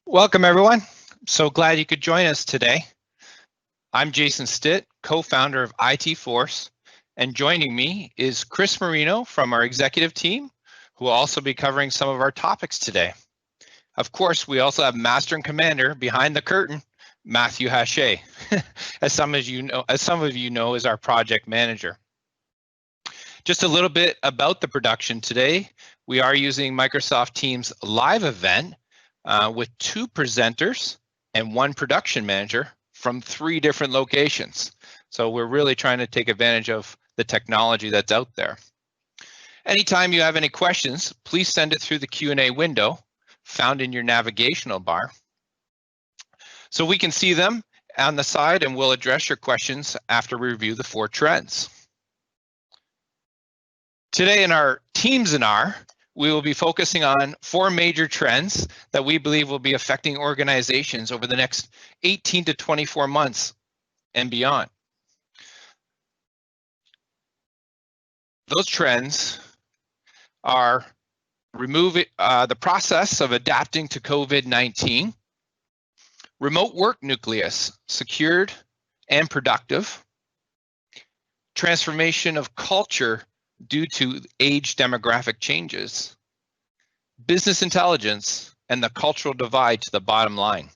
Welcome, everyone. So glad you could join us today. I'm Jason Stitt, co-founder of IT Force, and joining me is Chris Marino from our executive team, who will also be covering some of our topics today. Of course, we also have Master and Commander behind the curtain, Matthew Hache, as some of you know, is our project manager. Just a little bit about the production today. We are using Microsoft Teams live event with 2 presenters and 1 production manager from 3 different locations. So we're really trying to take advantage of the technology that's out there. Anytime you have any questions, please send it through the Q&A window found in your navigational bar, so we can see them on the side, and we'll address your questions after we review the 4 trends. Today in our Teams and R, we will be focusing on 4 major trends that we believe will be affecting organizations over the next 18 to 24 months and beyond. Those trends are the process of adapting to COVID-19, remote work nucleus, secured and productive, transformation of culture due to age demographic changes, business intelligence, and the cultural divide to the bottom line.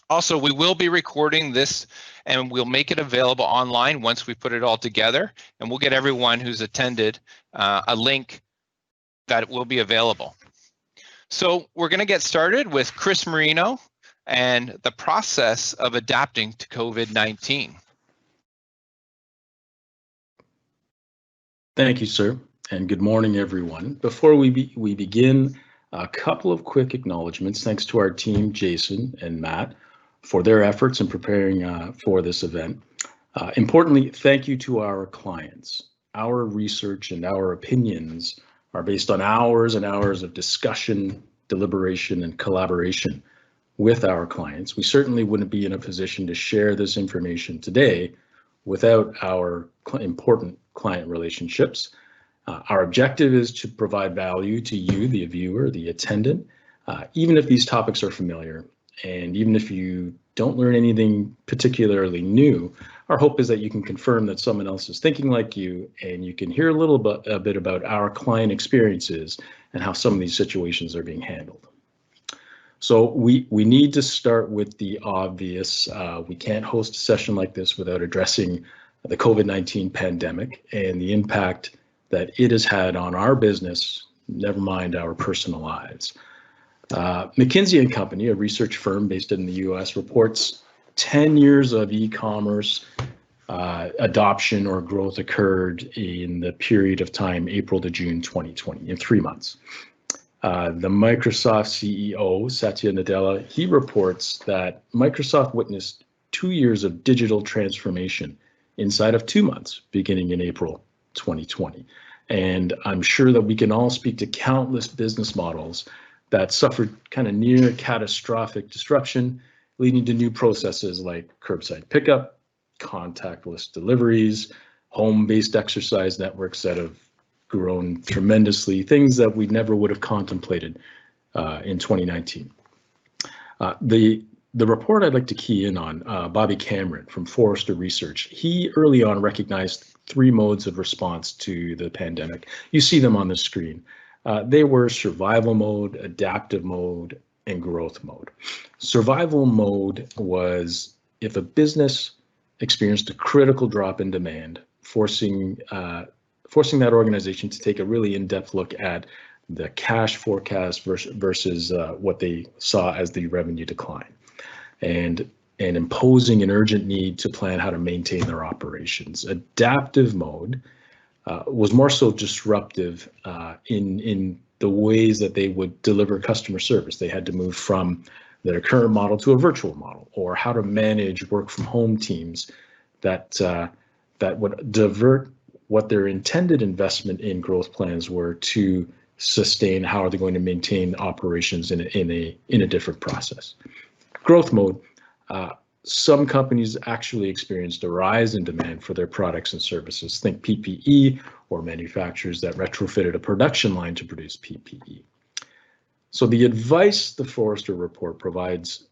Also, we will be recording this and we'll make it available online once we put it all together, and we'll get everyone who's attended a link that will be available. So we're going to get started with Chris Marino and the process of adapting to COVID-19. Thank you, sir, and good morning, everyone. Before we begin, a couple of quick acknowledgements. Thanks to our team, Jason and Matt, for their efforts in preparing for this event. Importantly, thank you to our clients. Our research and our opinions are based on hours and hours of discussion, deliberation, and collaboration with our clients. We certainly wouldn't be in a position to share this information today without our important client relationships. Our objective is to provide value to you, the viewer, the attendant, even if these topics are familiar, and even if you don't learn anything particularly new. Our hope is that you can confirm that someone else is thinking like you, and you can hear a bit about our client experiences and how some of these situations are being handled. So we need to start with the obvious. We can't host a session like this without addressing the COVID-19 pandemic and the impact that it has had on our business, never mind our personal lives. McKinsey & Company, a research firm based in the US, reports 10 years of e-commerce adoption or growth occurred in the period of time April to June 2020, in 3 months. The Microsoft CEO, Satya Nadella, he reports that Microsoft witnessed 2 years of digital transformation inside of 2 months, beginning in April 2020. And I'm sure that we can all speak to countless business models that suffered kind of near catastrophic disruption, leading to new processes like curbside pickup, contactless deliveries, home-based exercise networks that have grown tremendously, things that we never would have contemplated in 2019. The report I'd like to key in on, Bobby Cameron from Forrester Research, he early on recognized 3 modes of response to the pandemic. You see them on the screen. They were survival mode, adaptive mode, and growth mode. Survival mode was if a business experienced a critical drop in demand, forcing that organization to take a really in-depth look at the cash forecast versus what they saw as the revenue decline, and imposing an urgent need to plan how to maintain their operations. Adaptive mode was more so disruptive in the ways that they would deliver customer service. They had to move from their current model to a virtual model, or how to manage work from home teams that would divert what their intended investment in growth plans were to sustain how are they going to maintain operations in a different process. Growth mode Some companies actually experienced a rise in demand for their products and services. Think PPE or manufacturers that retrofitted a production line to produce PPE. So the advice the Forrester report provides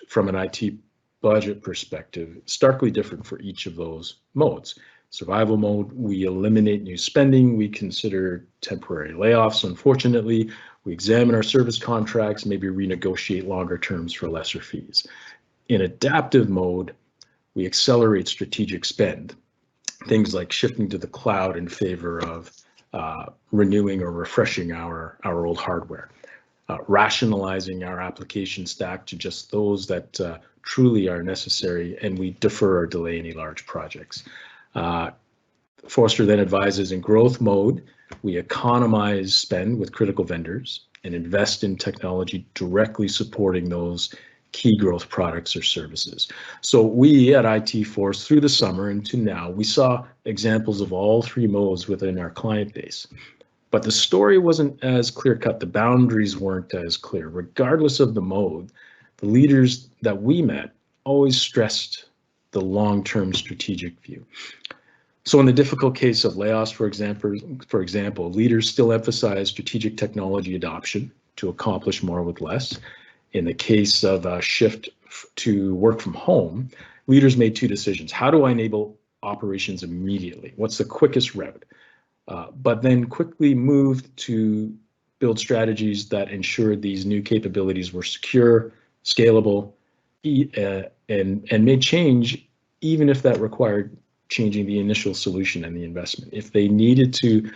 from an IT budget perspective is starkly different for each of those modes. Survival mode, we eliminate new spending, we consider temporary layoffs, unfortunately, we examine our service contracts, maybe renegotiate longer terms for lesser fees. In adaptive mode, we accelerate strategic spend, things like shifting to the cloud in favor of renewing or refreshing our old hardware, rationalizing our application stack to just those that truly are necessary, and we defer or delay any large projects. Forrester then advises in growth mode, we economize spend with critical vendors and invest in technology directly supporting those key growth products or services. So we at IT Force through the summer and to now, we saw examples of all three modes within our client base. But the story wasn't as clear-cut, the boundaries weren't as clear. Regardless of the mode, the leaders that we met always stressed the long-term strategic view. So in the difficult case of layoffs, for example, leaders still emphasize strategic technology adoption to accomplish more with less. In the case of a shift to work from home, leaders made two decisions. How do I enable operations immediately? What's the quickest route? But then quickly moved to build strategies that ensured these new capabilities were secure, scalable, and made change even if that required changing the initial solution and the investment. If they needed to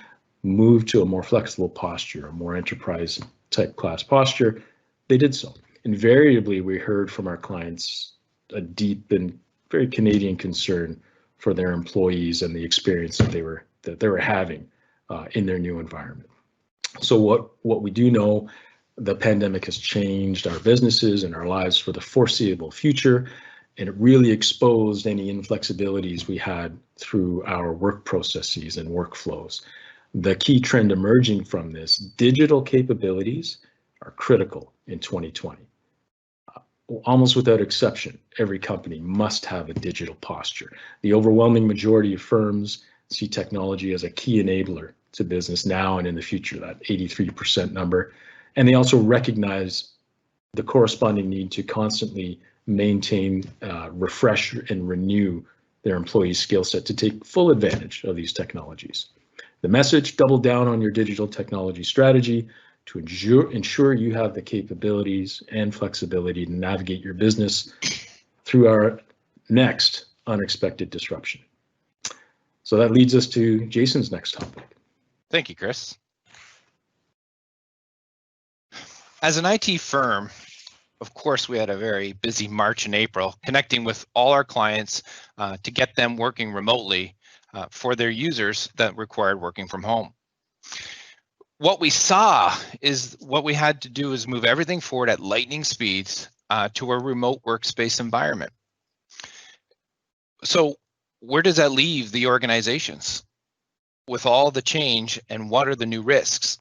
move to a more flexible posture, a more enterprise type class posture, they did so. Invariably, we heard from our clients a deep and very Canadian concern for their employees and the experience that they were having in their new environment. So what we do know, the pandemic has changed our businesses and our lives for the foreseeable future, and it really exposed any inflexibilities we had through our work processes and workflows. The key trend emerging from this, digital capabilities are critical in 2020. Almost without exception, every company must have a digital posture. The overwhelming majority of firms see technology as a key enabler to business now and in the future, that 83% number. And they also recognize the corresponding need to constantly maintain, refresh, and renew their employees' skill set to take full advantage of these technologies. The message, double down on your digital technology strategy to ensure you have the capabilities and flexibility to navigate your business through our next unexpected disruption. So that leads us to Jason's next topic. Thank you, Chris. As an IT firm, of course, we had a very busy March and April connecting with all our clients to get them working remotely for their users that required working from home. What we saw is what we had to do is move everything forward at lightning speeds to a remote workspace environment. So where does that leave the organizations with all the change, and what are the new risks?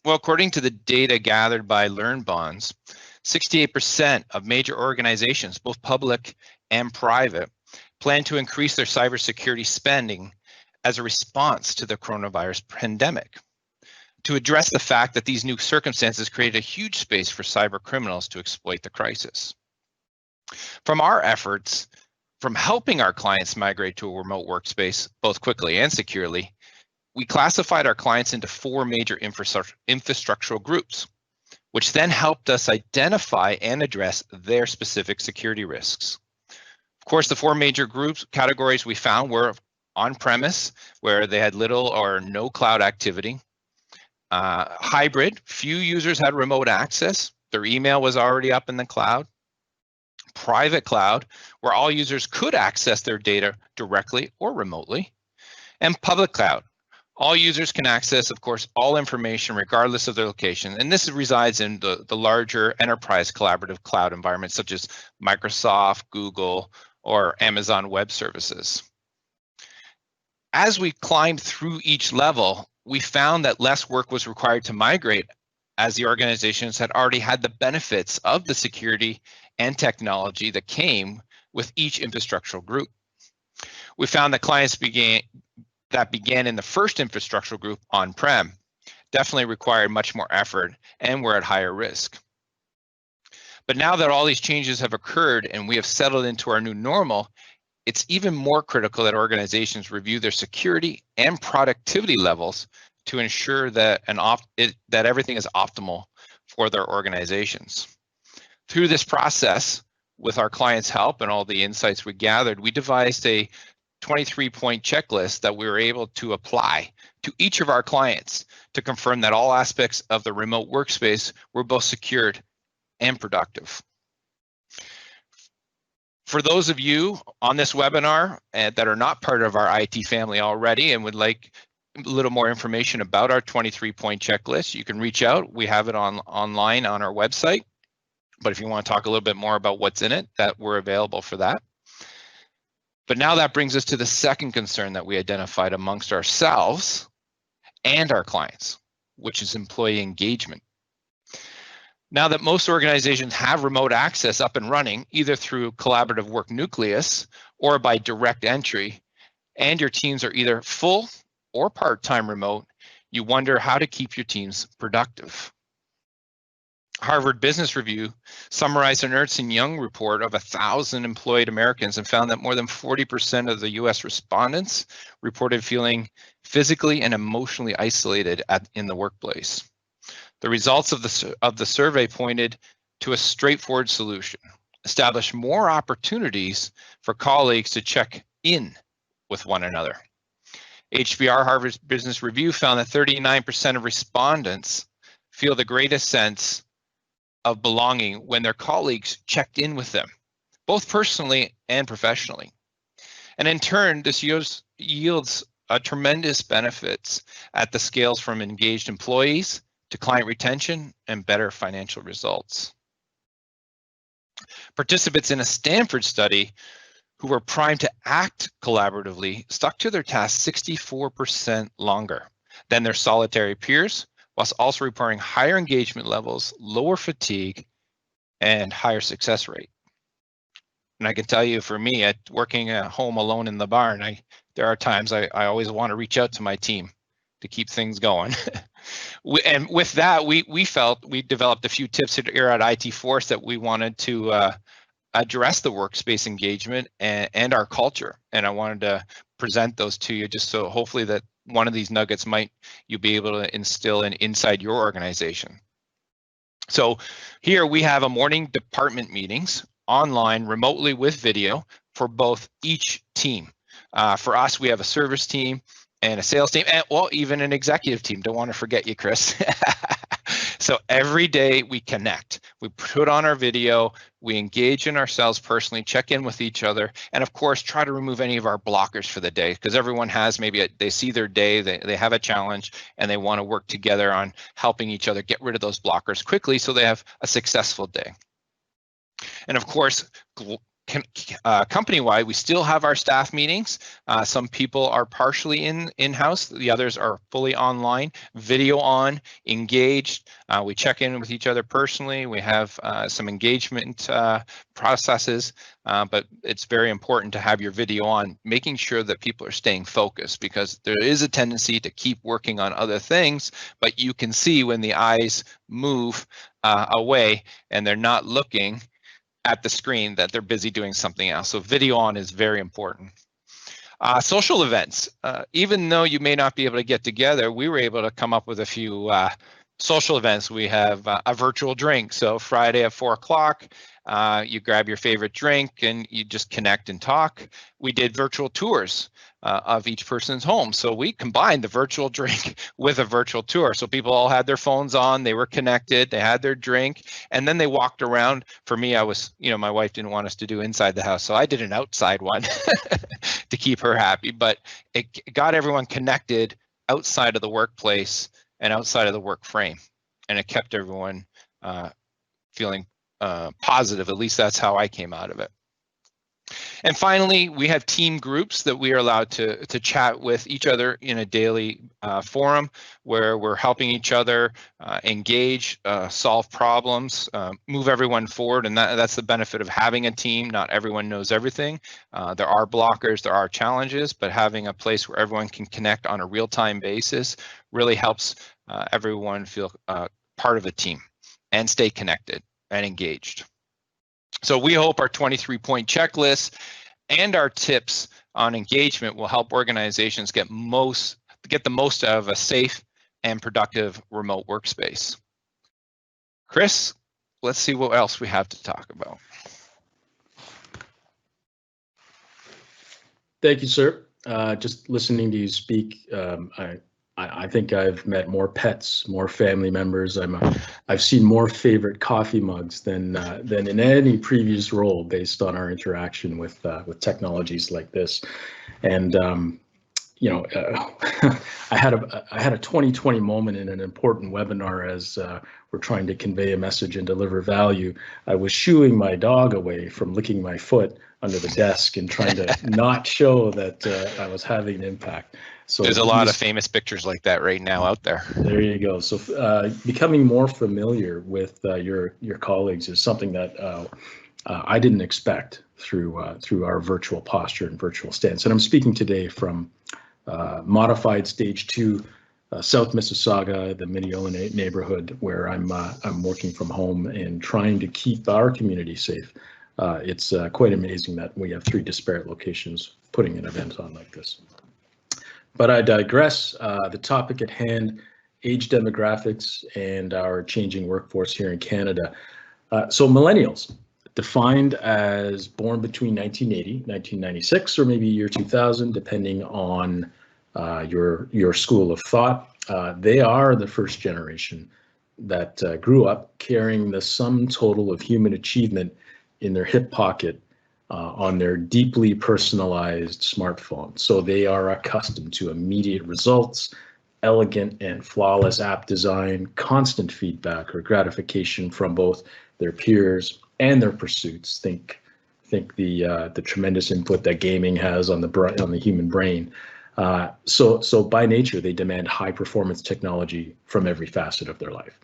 Well, according to the data gathered by LearnBonds, 68% of major organizations, both public and private, plan to increase their cybersecurity spending as a response to the coronavirus pandemic, to address the fact that these new circumstances created a huge space for cyber criminals to exploit the crisis. From our efforts, from helping our clients migrate to a remote workspace, both quickly and securely, we classified our clients into four major infrastructural groups, which then helped us identify and address their specific security risks. Of course, the four major categories we found were on-premise, where they had little or no cloud activity. Hybrid, few users had remote access. Their email was already up in the cloud. Private cloud, where all users could access their data directly or remotely. And public cloud. All users can access, of course, all information regardless of their location. And this resides in the larger enterprise collaborative cloud environments such as Microsoft, Google, or Amazon Web Services. As we climbed through each level, we found that less work was required to migrate as the organizations had already had the benefits of the security and technology that came with each infrastructural group. We found that clients began in the first infrastructural group on-prem definitely required much more effort and were at higher risk. But now that all these changes have occurred and we have settled into our new normal, it's even more critical that organizations review their security and productivity levels to ensure that that everything is optimal for their organizations. Through this process, with our clients' help and all the insights we gathered, we devised a 23-point checklist that we were able to apply to each of our clients to confirm that all aspects of the remote workspace were both secured and productive. For those of you on this webinar that are not part of our IT family already and would like a little more information about our 23-point checklist, you can reach out. We have it online on our website. But if you want to talk a little bit more about what's in it, that we're available for that. But now that brings us to the second concern that we identified amongst ourselves and our clients, which is employee engagement. Now that most organizations have remote access up and running, either through collaborative work Nucleus or by direct entry, and your teams are either full or part-time remote, you wonder how to keep your teams productive. Harvard Business Review summarized an Ernst & Young report of 1,000 employed Americans and found that more than 40% of the US respondents reported feeling physically and emotionally isolated in the workplace. The results of the survey pointed to a straightforward solution: establish more opportunities for colleagues to check in with one another. HBR, Harvard Business Review, found that 39% of respondents feel the greatest sense of belonging when their colleagues checked in with them, both personally and professionally. And in turn, this yields tremendous benefits at the scales from engaged employees to client retention and better financial results. Participants in a Stanford study who were primed to act collaboratively stuck to their tasks 64% longer than their solitary peers, whilst also reporting higher engagement levels, lower fatigue, and higher success rate. And I can tell you, for me, at working at home alone in the barn, there are times I always want to reach out to my team to keep things going. And with that, we felt we developed a few tips here at IT Force that we wanted to address the workspace engagement and our culture. And I wanted to present those to you just so hopefully that one of these nuggets you'll be able to instill inside your organization. So here we have a morning department meetings online remotely with video for both each team. For us, we have a service team and a sales team, and well, even an executive team. Don't want to forget you, Chris. So every day we connect, we put on our video, we engage in ourselves personally, check in with each other, and of course, try to remove any of our blockers for the day, because everyone has they see their day, they have a challenge, and they want to work together on helping each other get rid of those blockers quickly so they have a successful day. And of course, company-wide, we still have our staff meetings. Some people are partially in-house, the others are fully online, video on, engaged. We check in with each other personally. We have some engagement processes, but it's very important to have your video on, making sure that people are staying focused, because there is a tendency to keep working on other things, but you can see when the eyes move away and they're not looking at the screen that they're busy doing something else. So video on is very important. Social events, even though you may not be able to get together, we were able to come up with a few social events. We have a virtual drink. So Friday at 4 o'clock, you grab your favorite drink and you just connect and talk. We did virtual tours of each person's home. So we combined the virtual drink with a virtual tour. So people all had their phones on, they were connected, they had their drink, and then they walked around. For me, my wife didn't want us to do inside the house, so I did an outside one to keep her happy. But it got everyone connected outside of the workplace and outside of the work frame. And it kept everyone feeling positive. At least that's how I came out of it. And finally, we have team groups that we are allowed to chat with each other in a daily forum where we're helping each other engage, solve problems, move everyone forward. And that's the benefit of having a team. Not everyone knows everything. There are blockers, there are challenges, but having a place where everyone can connect on a real-time basis really helps everyone feel part of a team and stay connected and engaged. So we hope our 23-point checklist and our tips on engagement will help organizations get the most out of a safe and productive remote workspace. Chris, let's see what else we have to talk about. Thank you, sir. Just listening to you speak, I think I've met more pets, more family members. I've seen more favorite coffee mugs than in any previous role based on our interaction with technologies like this. And I had a 2020 moment in an important webinar as we're trying to convey a message and deliver value. I was shooing my dog away from licking my foot under the desk and trying to not show that I was having an impact. So there's a lot of famous pictures like that right now out there. There you go. So becoming more familiar with your colleagues is something that I didn't expect through our virtual posture and virtual stance. And I'm speaking today from modified stage 2, South Mississauga, the Mineola neighborhood, where I'm working from home and trying to keep our community safe. It's quite amazing that we have 3 disparate locations putting an event on like this. But I digress. The topic at hand, age demographics and our changing workforce here in Canada. So millennials, defined as born between 1980, 1996, or maybe year 2000, depending on your school of thought. They are the first generation that grew up carrying the sum total of human achievement in their hip pocket on their deeply personalized smartphone. So they are accustomed to immediate results, elegant and flawless app design, constant feedback or gratification from both their peers and their pursuits. Think the tremendous input that gaming has on the human brain. So by nature, they demand high performance technology from every facet of their life.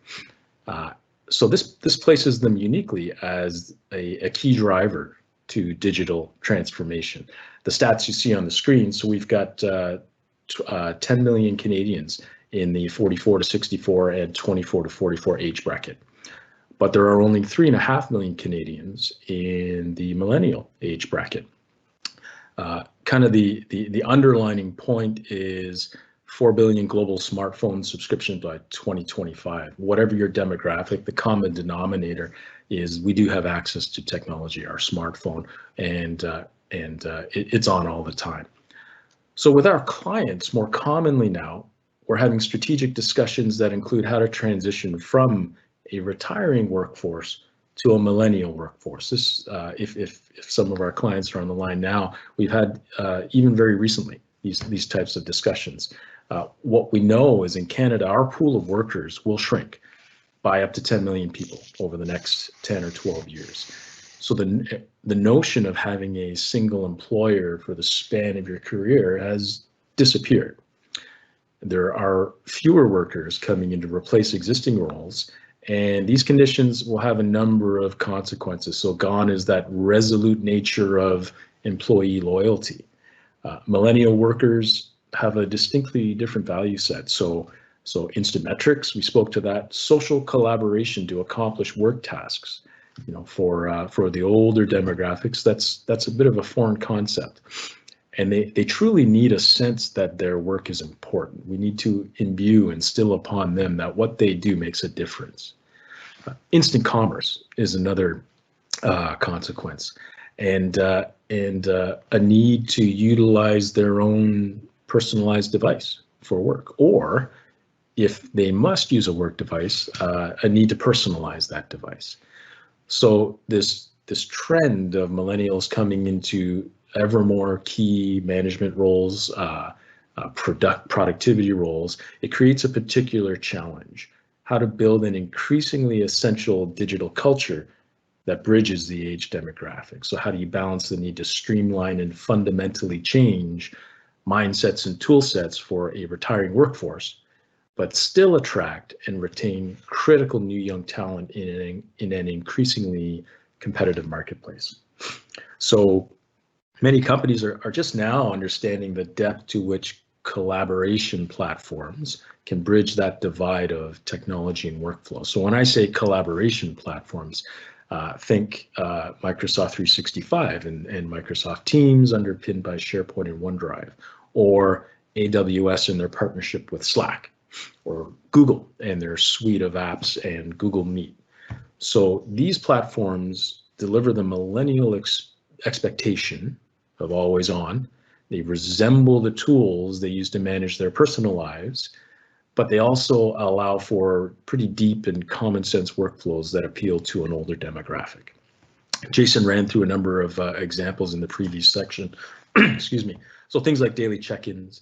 So this places them uniquely as a key driver to digital transformation. The stats you see on the screen, so we've got 10 million Canadians in the 44 to 64 and 24 to 44 age bracket. But there are only 3.5 million Canadians in the millennial age bracket. Kind of the underlining point is 4 billion global smartphone subscriptions by 2025. Whatever your demographic, the common denominator is we do have access to technology, our smartphone, and it's on all the time. So with our clients, more commonly now, we're having strategic discussions that include how to transition from a retiring workforce to a millennial workforce. This, if some of our clients are on the line now, we've had even very recently these types of discussions. What we know is in Canada, our pool of workers will shrink by up to 10 million people over the next 10 or 12 years. So the notion of having a single employer for the span of your career has disappeared. There are fewer workers coming in to replace existing roles, and these conditions will have a number of consequences. So gone is that resolute nature of employee loyalty. Millennial workers have a distinctly different value set. So instant metrics, we spoke to that. Social collaboration to accomplish work tasks. You know, for the older demographics, that's a bit of a foreign concept. And they truly need a sense that their work is important. We need to imbue, instill upon them that what they do makes a difference. Instant commerce is another consequence, and a need to utilize their own personalized device for work, or if they must use a work device, a need to personalize that device. So this trend of millennials coming into ever more key management roles, productivity roles, it creates a particular challenge: how to build an increasingly essential digital culture that bridges the age demographic. So how do you balance the need to streamline and fundamentally change mindsets and tool sets for a retiring workforce, but still attract and retain critical new young talent in an increasingly competitive marketplace? So many companies are just now understanding the depth to which collaboration platforms can bridge that divide of technology and workflow. So when I say collaboration platforms, think Microsoft 365 and Microsoft Teams underpinned by SharePoint and OneDrive, or AWS and their partnership with Slack, or Google and their suite of apps and Google Meet. So these platforms deliver the millennial expectation of always on. They resemble the tools they use to manage their personal lives, but they also allow for pretty deep and common sense workflows that appeal to an older demographic. Jason ran through a number of examples in the previous section. Excuse me. So things like daily check-ins,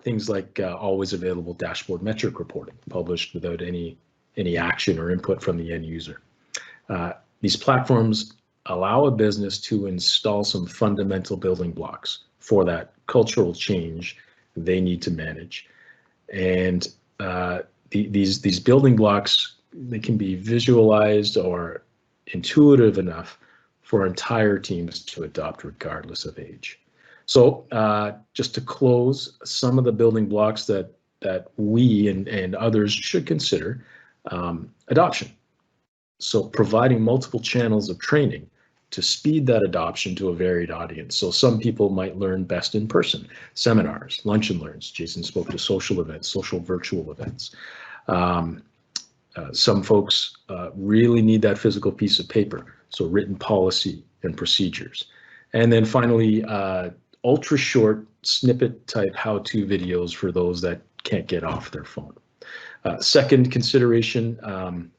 things like always available dashboard metric reporting, published without any action or input from the end user. These platforms allow a business to install some fundamental building blocks for that cultural change they need to manage. And these building blocks, they can be visualized or intuitive enough for entire teams to adopt regardless of age. So just to close, some of the building blocks that we and others should consider: adoption. So providing multiple channels of training to speed that adoption to a varied audience. So some people might learn best in person, seminars, lunch and learns. Jason spoke to social events, social virtual events. Some folks really need that physical piece of paper, so written policy and procedures. And then finally, ultra short snippet type how-to videos for those that can't get off their phone. Second consideration,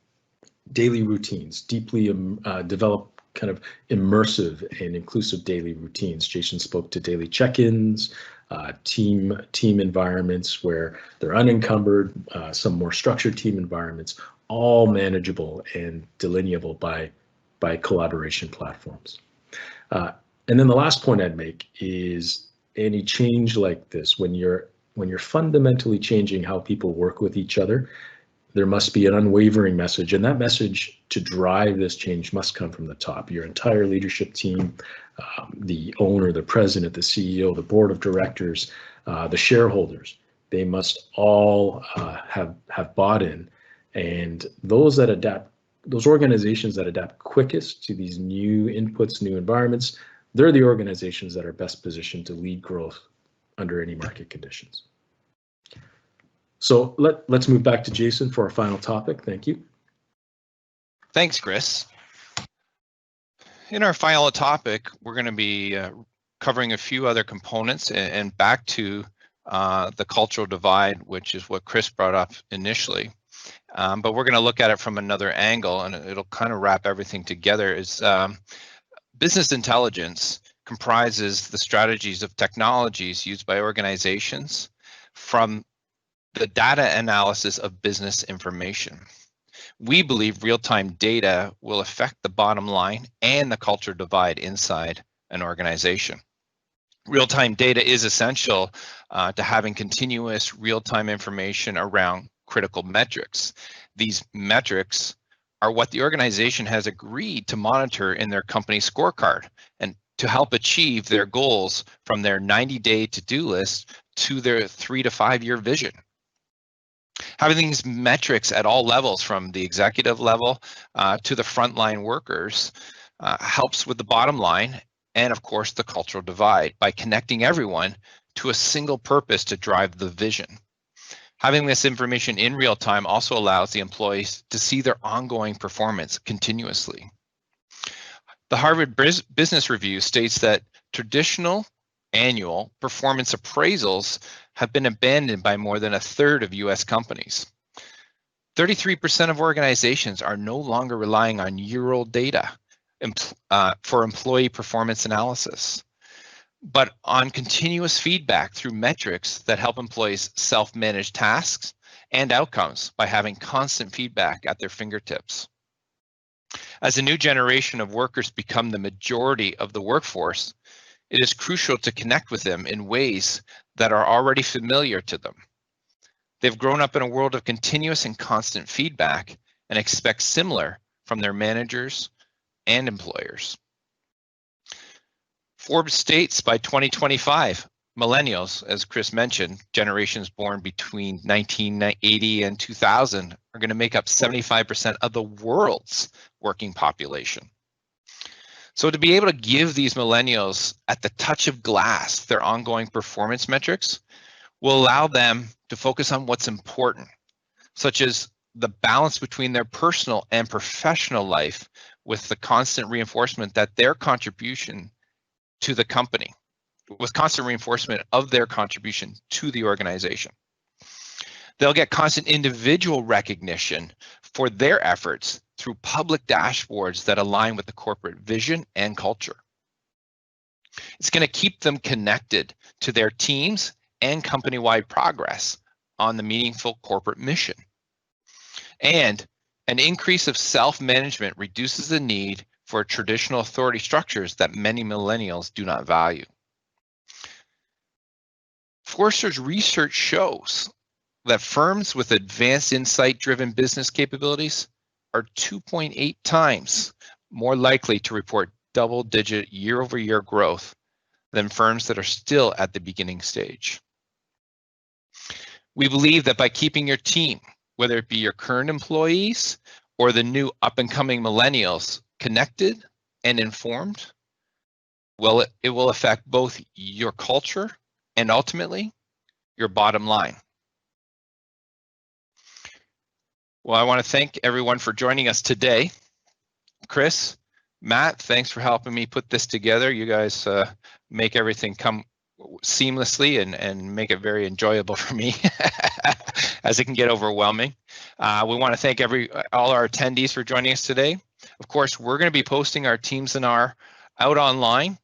daily routines, deeply develop kind of immersive and inclusive daily routines. Jason spoke to daily check-ins, team environments where they're unencumbered, some more structured team environments, all manageable and delineable by collaboration platforms. And then the last point I'd make is any change like this, when you're fundamentally changing how people work with each other, there must be an unwavering message, and that message to drive this change must come from the top. Your entire leadership team, the owner, the president, the CEO, the board of directors, the shareholders, they must all have bought in. And those organizations that adapt quickest to these new inputs, new environments, they're the organizations that are best positioned to lead growth under any market conditions. So let's move back to Jason for our final topic. Thank you. Thanks, Chris. In our final topic, we're going to be covering a few other components and back to the cultural divide, which is what Chris brought up initially. But we're going to look at it from another angle, and it'll kind of wrap everything together. Is business intelligence comprises the strategies of technologies used by organizations from the data analysis of business information. We believe real-time data will affect the bottom line and the culture divide inside an organization. Real-time data is essential to having continuous real-time information around critical metrics. These metrics are what the organization has agreed to monitor in their company scorecard and to help achieve their goals from their 90-day to-do list to their 3 to 5 year vision. Having these metrics at all levels, from the executive level to the frontline workers, helps with the bottom line and, of course, the cultural divide by connecting everyone to a single purpose to drive the vision. Having this information in real time also allows the employees to see their ongoing performance continuously. The Harvard Business Review states that traditional annual performance appraisals have been abandoned by more than a third of US companies. 33% of organizations are no longer relying on year-old data for employee performance analysis, but on continuous feedback through metrics that help employees self-manage tasks and outcomes by having constant feedback at their fingertips. As a new generation of workers become the majority of the workforce, it is crucial to connect with them in ways that are already familiar to them. They've grown up in a world of continuous and constant feedback and expect similar from their managers and employers. Forbes states by 2025, millennials, as Chris mentioned, generations born between 1980 and 2000, are going to make up 75% of the world's working population. So to be able to give these millennials at the touch of glass their ongoing performance metrics will allow them to focus on what's important, such as the balance between their personal and professional life with the constant reinforcement that their contribution to the company, with constant reinforcement of their contribution to the organization. They'll get constant individual recognition for their efforts through public dashboards that align with the corporate vision and culture. It's going to keep them connected to their teams and company-wide progress on the meaningful corporate mission. And an increase of self-management reduces the need for traditional authority structures that many millennials do not value. Forrester's research shows that firms with advanced insight-driven business capabilities are 2.8 times more likely to report double-digit year-over-year growth than firms that are still at the beginning stage. We believe that by keeping your team, whether it be your current employees or the new up-and-coming millennials, connected and informed, well, it will affect both your culture and ultimately your bottom line. Well, I want to thank everyone for joining us today. Chris, Matt, thanks for helping me put this together. You guys make everything come seamlessly and make it very enjoyable for me as it can get overwhelming. We want to thank all our attendees for joining us today. Of course, we're going to be posting our Teams and our out online.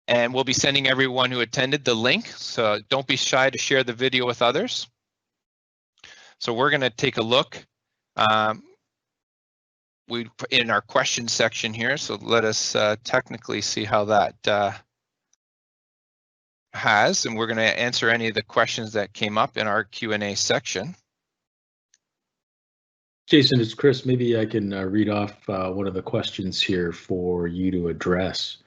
And we'll be sending everyone who attended the link. So don't be shy to share the video with others. So we're going to take a look in our questions section here. So let us technically see how that has, and we're going to answer any of the questions that came up in our Q&A section. Jason, it's Chris. Maybe I can read off one of the questions here for you to address.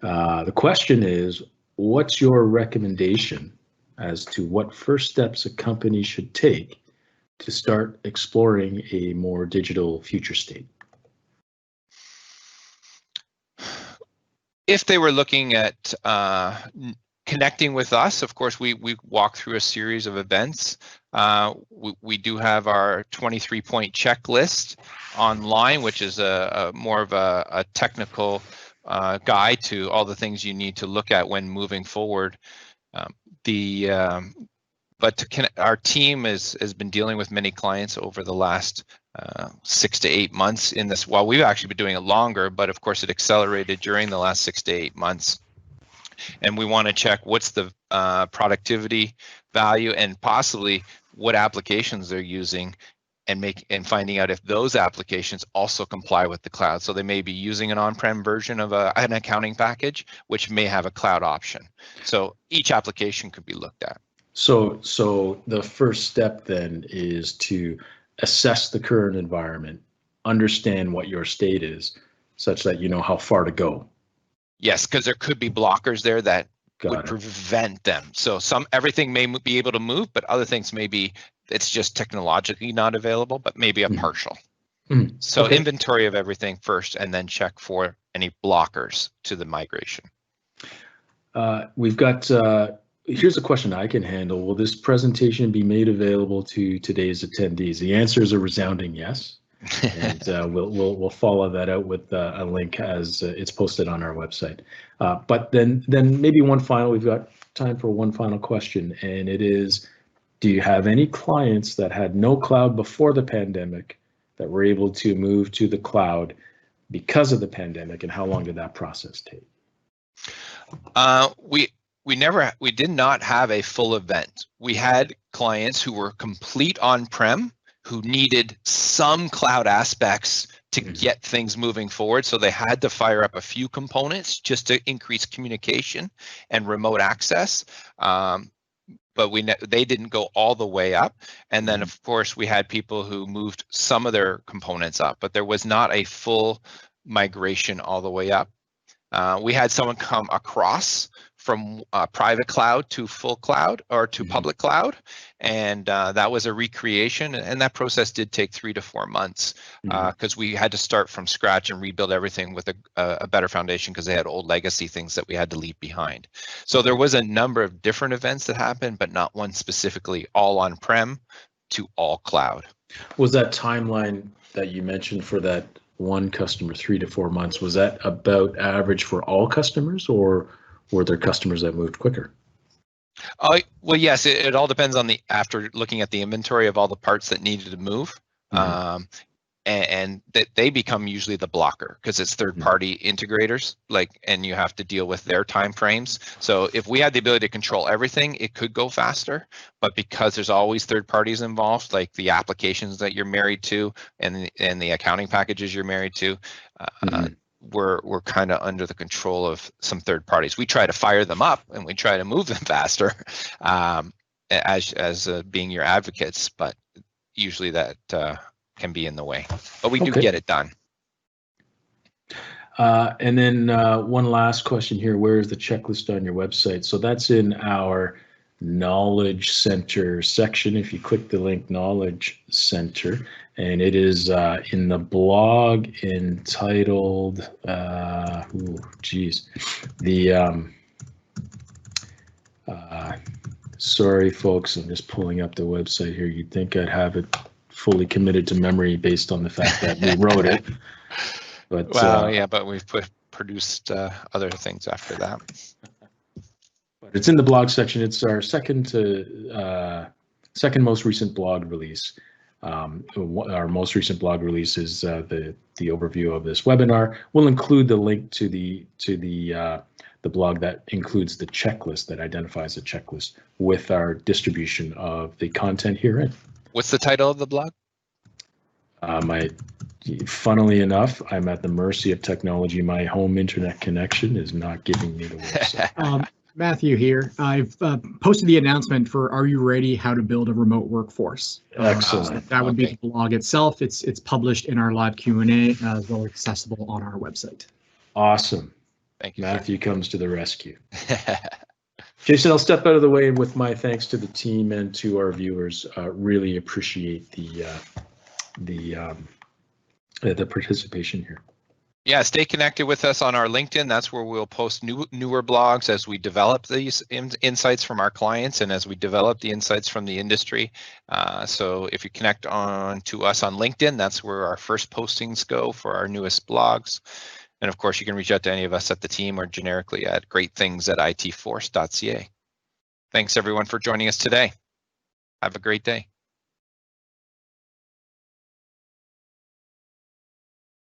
The question is, what's your recommendation as to what first steps a company should take to start exploring a more digital future state? If they were looking at connecting with us, of course, we walk through a series of events. We do have our 23-point checklist online, which is more of a technical guide to all the things you need to look at when moving forward. Our team has been dealing with many clients over the last 6 to 8 months in this. Well, we've actually been doing it longer, but of course it accelerated during the last 6 to 8 months. And we want to check what's the productivity value and possibly what applications they're using, and finding out if those applications also comply with the cloud. So they may be using an on-prem version of an accounting package, which may have a cloud option. So each application could be looked at. So the first step then is to assess the current environment, understand what your state is, such that you know how far to go. Yes, because there could be blockers there that would prevent them. So everything may be able to move, but other things may be, it's just technologically not available, but maybe a partial. So okay. Inventory of everything first, and then check for any blockers to the migration. We've got, here's a question I can handle. Will this presentation be made available to today's attendees? The answer is a resounding yes. And we'll follow that out with a link as it's posted on our website. But then maybe we've got time for one final question, and it is, do you have any clients that had no cloud before the pandemic that were able to move to the cloud because of the pandemic, and how long did that process take? We did not have a full event. We had clients who were complete on-prem, who needed some cloud aspects to get things moving forward. So they had to fire up a few components just to increase communication and remote access. But they didn't go all the way up. And then, of course, we had people who moved some of their components up, but there was not a full migration all the way up. We had someone come across from private cloud to full cloud or to public cloud, and that was a recreation, and that process did take 3 to 4 months because we had to start from scratch and rebuild everything with a better foundation because they had old legacy things that we had to leave behind. So there was a number of different events that happened, but not one specifically all on-prem to all cloud. Was that timeline that you mentioned for that one customer, 3 to 4 months, was that about average for all customers, or were there customers that moved quicker? Well, yes, it all depends on after looking at the inventory of all the parts that needed to move. And that they become usually the blocker because it's third-party integrators, and you have to deal with their time frames. So if we had the ability to control everything, it could go faster. But because there's always third parties involved, like the applications that you're married to and the accounting packages you're married to, we're kind of under the control of some third parties. We try to fire them up and we try to move them faster as being your advocates, but usually that can be in the way, but we do get it done. And then one last question here. Where is the checklist on your website? So that's in our Knowledge Center section. If you click the link Knowledge Center, and it is in the blog entitled, sorry folks, I'm just pulling up the website here. You'd think I'd have it fully committed to memory based on the fact that we wrote it. But yeah, but we've produced other things after that. But it's in the blog section. It's our second most recent blog release. Our most recent blog release is the overview of this webinar. We'll include the link to the blog that includes the checklist that identifies a checklist with our distribution of the content herein. What's the title of the blog? Funnily enough, I'm at the mercy of technology. My home internet connection is not giving me the website. Matthew here. I've posted the announcement for Are You Ready? How to Build a Remote Workforce. Excellent. That would be the blog itself. It's published in our live Q&A as well as accessible on our website. Awesome. Thank you. Matthew comes to the rescue. Jason, I'll step out of the way with my thanks to the team and to our viewers. Really appreciate the participation here. Yeah, stay connected with us on our LinkedIn. That's where we'll post newer blogs as we develop these insights from our clients and as we develop the insights from the industry. So if you connect on to us on LinkedIn, that's where our first postings go for our newest blogs. And of course, you can reach out to any of us at the team or generically at greatthings@itforce.ca. Thanks everyone for joining us today. Have a great day.